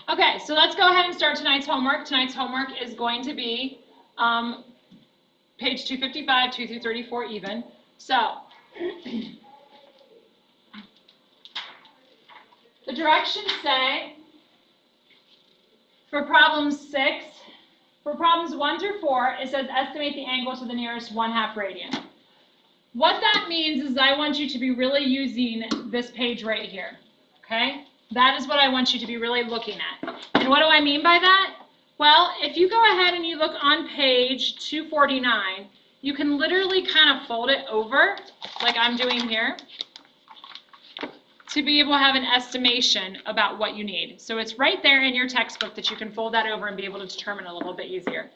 Okay, so let's go ahead and start tonight's homework. Tonight's homework is going to be page 255, 2 through 34 even. So, the directions say, for problems 6, for problems 1 through 4, it says estimate the angle to the nearest 1/2 radian. What that means is I want you to be really using this page right here, okay? That is what I want you to be really looking at. And what do I mean by that? Well, if you go ahead and you look on page 249, you can literally kind of fold it over, like I'm doing here, to be able to have an estimation about what you need. So it's right there in your textbook that you can fold that over and be able to determine a little bit easier.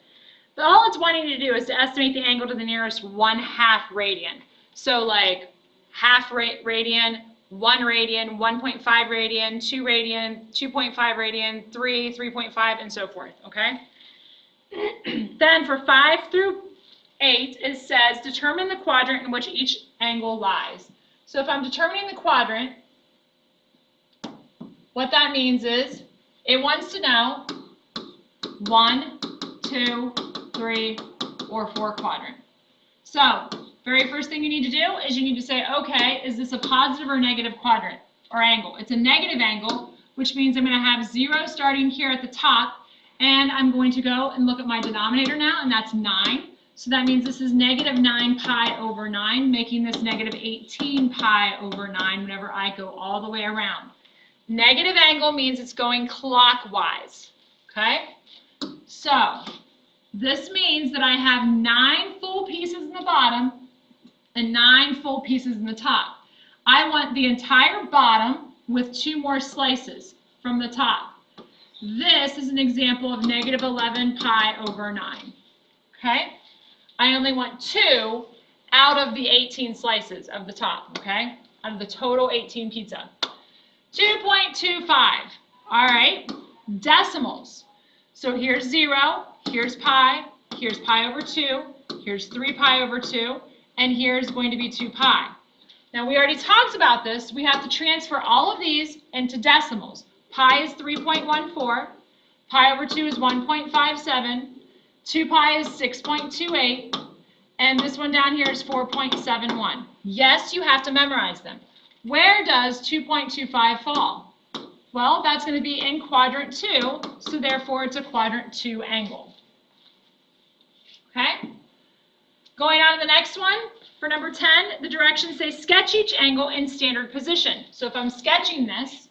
But all it's wanting to do is to estimate the angle to the nearest 1/2 radian. So like 1/2 radian, 1 radian, 1.5 radian, 2 radian, 2.5 radian, 3, 3.5, and so forth, okay? Then for 5 through 8, it says determine the quadrant in which each angle lies. So if I'm determining the quadrant, what that means is it wants to know 1, 2, 3, or 4 quadrant. So, very first thing you need to do is you need to say, okay, is this a positive or negative quadrant or angle? It's a negative angle, which means I'm going to have 0 starting here at the top, and I'm going to go and look at my denominator now, and that's 9. So that means this is negative 9 pi over 9, making this negative 18 pi over 9 whenever I go all the way around. Negative angle means it's going clockwise, okay? So, this means that I have 9 full pieces in the bottom and 9 full pieces in the top. I want the entire bottom with 2 more slices from the top. This is an example of negative 11 pi over 9, okay? I only want 2 out of the 18 slices of the top, okay? Out of the total 18 pizza. 2.25, all right? Decimals. So here's 0, here's pi over 2, here's 3 pi over 2, and here's going to be 2 pi. Now we already talked about this. We have to transfer all of these into decimals. Pi is 3.14, pi over 2 is 1.57, 2 pi is 6.28, and this one down here is 4.71. Yes, you have to memorize them. Where does 2.25 fall? Well, that's going to be in quadrant 2, so therefore it's a quadrant 2 angle. Okay? Going on to the next one, for number 10, the directions say sketch each angle in standard position. So if I'm sketching this,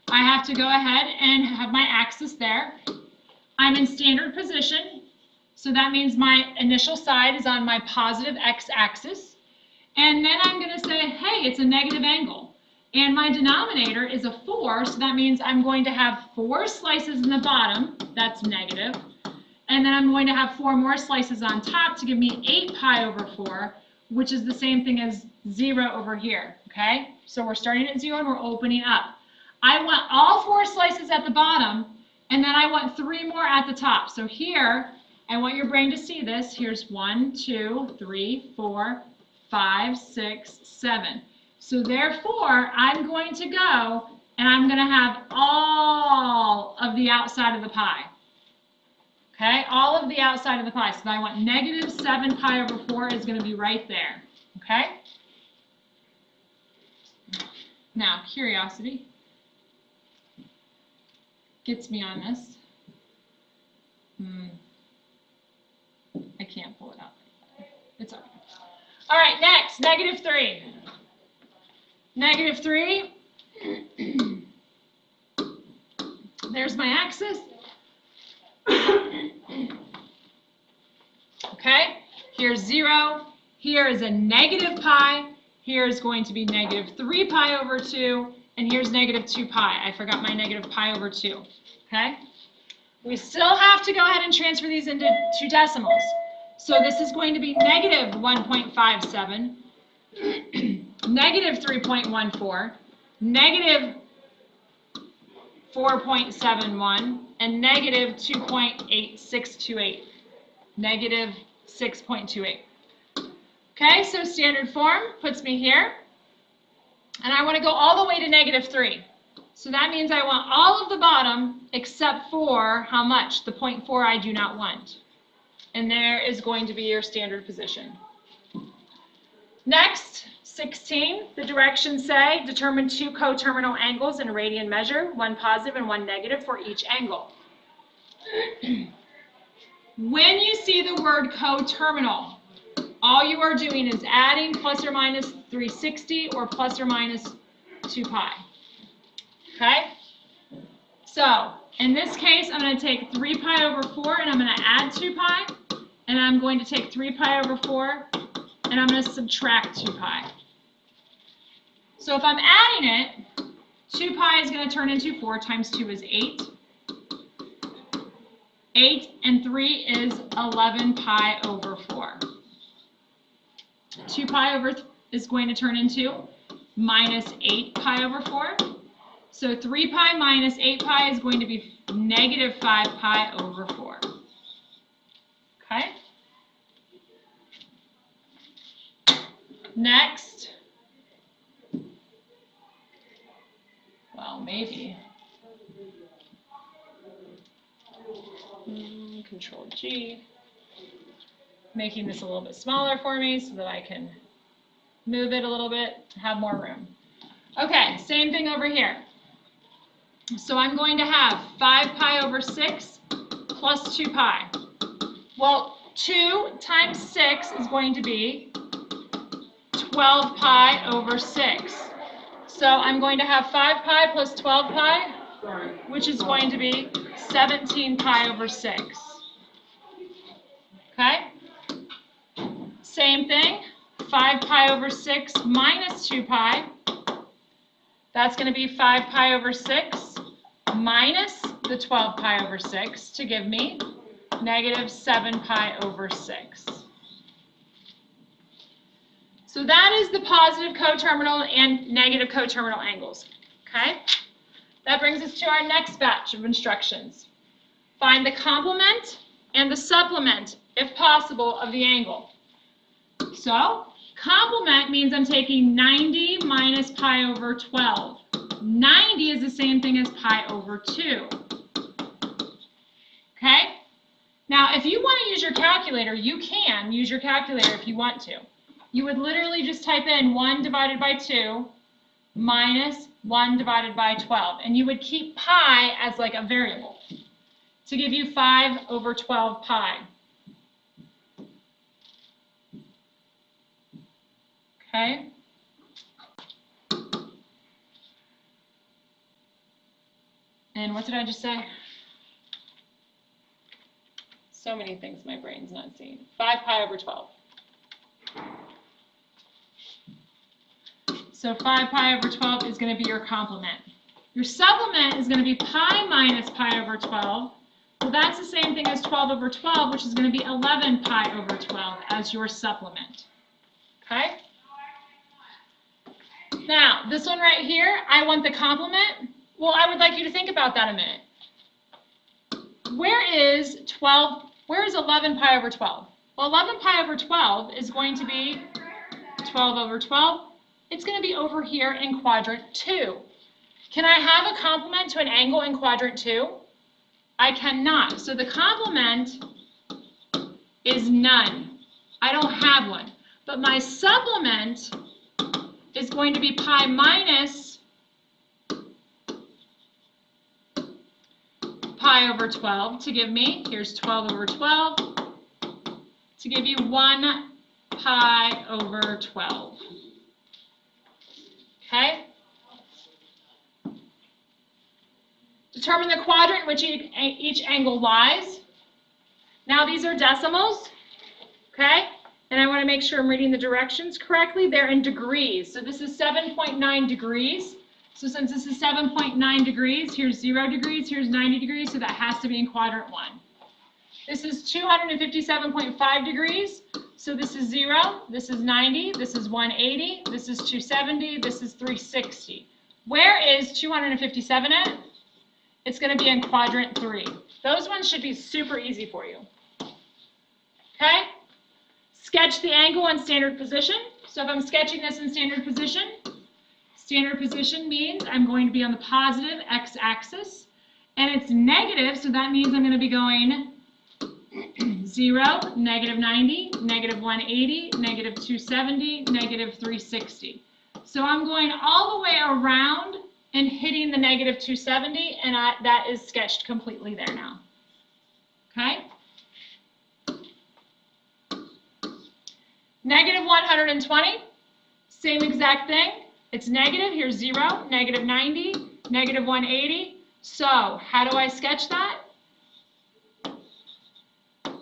I have to go ahead and have my axis there. I'm in standard position, so that means my initial side is on my positive x-axis. And then I'm going to say, hey, it's a negative angle. And my denominator is a 4, so that means I'm going to have 4 slices in the bottom, that's negative. And then I'm going to have 4 more slices on top to give me 8 pi over 4, which is the same thing as 0 over here, okay? So we're starting at 0 and we're opening up. I want all 4 slices at the bottom, and then I want 3 more at the top. So here, I want your brain to see this. Here's 1, 2, 3, 4, 5, 6, 7. So therefore, I'm going to go and I'm going to have all of the outside of the pie. Okay, all of the outside of the pie. So I want negative 7 pi over 4 is going to be right there. Okay? Now, curiosity gets me on this. I can't pull it out. It's okay. All right, next, negative 3. Negative 3. There's my axis. Okay, here's 0. Here is a negative pi. Here is going to be negative 3 pi over 2. And here's negative 2 pi. I forgot my negative pi over 2. Okay? We still have to go ahead and transfer these into 2 decimals. So this is going to be negative 1.57, negative 3.14, negative 4.71, and negative 2.8628, negative 6.28. Okay, so standard form puts me here. And I want to go all the way to negative 3. So that means I want all of the bottom except for how much? The 0.4 I do not want. And there is going to be your standard position. Next, 16, the directions say determine two coterminal angles in a radian measure, one positive and one negative for each angle. When you see the word coterminal, all you are doing is adding plus or minus 360 or plus or minus 2 pi. Okay? So, in this case, I'm going to take 3 pi over 4 and I'm going to add 2 pi. And I'm going to take 3 pi over 4 and I'm going to subtract 2 pi. So if I'm adding it, 2 pi is going to turn into 4 times 2 is 8. 8 and 3 is 11 pi over 4. 2 pi over is going to turn into minus 8 pi over 4. So 3 pi minus 8 pi is going to be negative 5 pi over 4. Okay? Next. Well, maybe. Control G. Making this a little bit smaller for me so that I can move it a little bit, have more room. Okay, same thing over here. So I'm going to have 5 pi over 6 plus 2 pi. Well, 2 times 6 is going to be 12 pi over 6. So I'm going to have 5 pi plus 12 pi, which is going to be 17 pi over 6. Okay? Same thing, 5 pi over 6 minus 2 pi. That's going to be 5 pi over 6 minus the 12 pi over 6 to give me negative 7 pi over 6. So that is the positive coterminal and negative coterminal angles. Okay? That brings us to our next batch of instructions. Find the complement and the supplement, if possible, of the angle. So, complement means I'm taking 90 minus pi over 12. 90 is the same thing as pi over 2. Okay? Now, if you want to use your calculator, you can use your calculator if you want to. You would literally just type in 1 divided by 2 minus 1 divided by 12. And you would keep pi as like a variable to give you 5 over 12 pi. Okay? And what did I just say? So many things my brain's not seeing. 5 pi over 12. So 5 pi over 12 is going to be your complement. Your supplement is going to be pi minus pi over 12. Well, that's the same thing as 12 over 12, which is going to be 11 pi over 12 as your supplement. Okay? Now, this one right here, I want the complement. Well, I would like you to think about that a minute. Where is 11 pi over 12? Well, 11 pi over 12 is going to be 12 over 12. It's going to be over here in quadrant 2. Can I have a complement to an angle in quadrant 2? I cannot. So the complement is none. I don't have one. But my supplement is going to be pi minus pi over 12 to give me, here's 12 over 12, to give you 1 pi over 12. Okay? Determine the quadrant in which each angle lies. Now these are decimals, okay? And I want to make sure I'm reading the directions correctly. They're in degrees. So this is 7.9 degrees. So since this is 7.9 degrees, here's 0 degrees, here's 90 degrees, so that has to be in quadrant 1. This is 257.5 degrees. So this is 0, this is 90, this is 180, this is 270, this is 360. Where is 257 at? It's going to be in quadrant 3. Those ones should be super easy for you. Okay? Sketch the angle in standard position. So if I'm sketching this in standard position, Standard position means I'm going to be on the positive x-axis, and it's negative, so that means I'm going to be going 0, negative 90, negative 180, negative 270, negative 360. So I'm going all the way around and hitting the negative 270, and that is sketched completely there now. Okay? Negative 120, same exact thing. It's negative, here's 0, negative 90, negative 180. So how do I sketch that?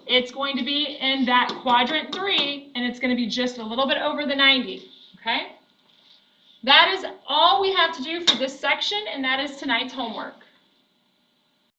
It's going to be in that quadrant 3, and it's going to be just a little bit over the 90, okay? That is all we have to do for this section, and that is tonight's homework.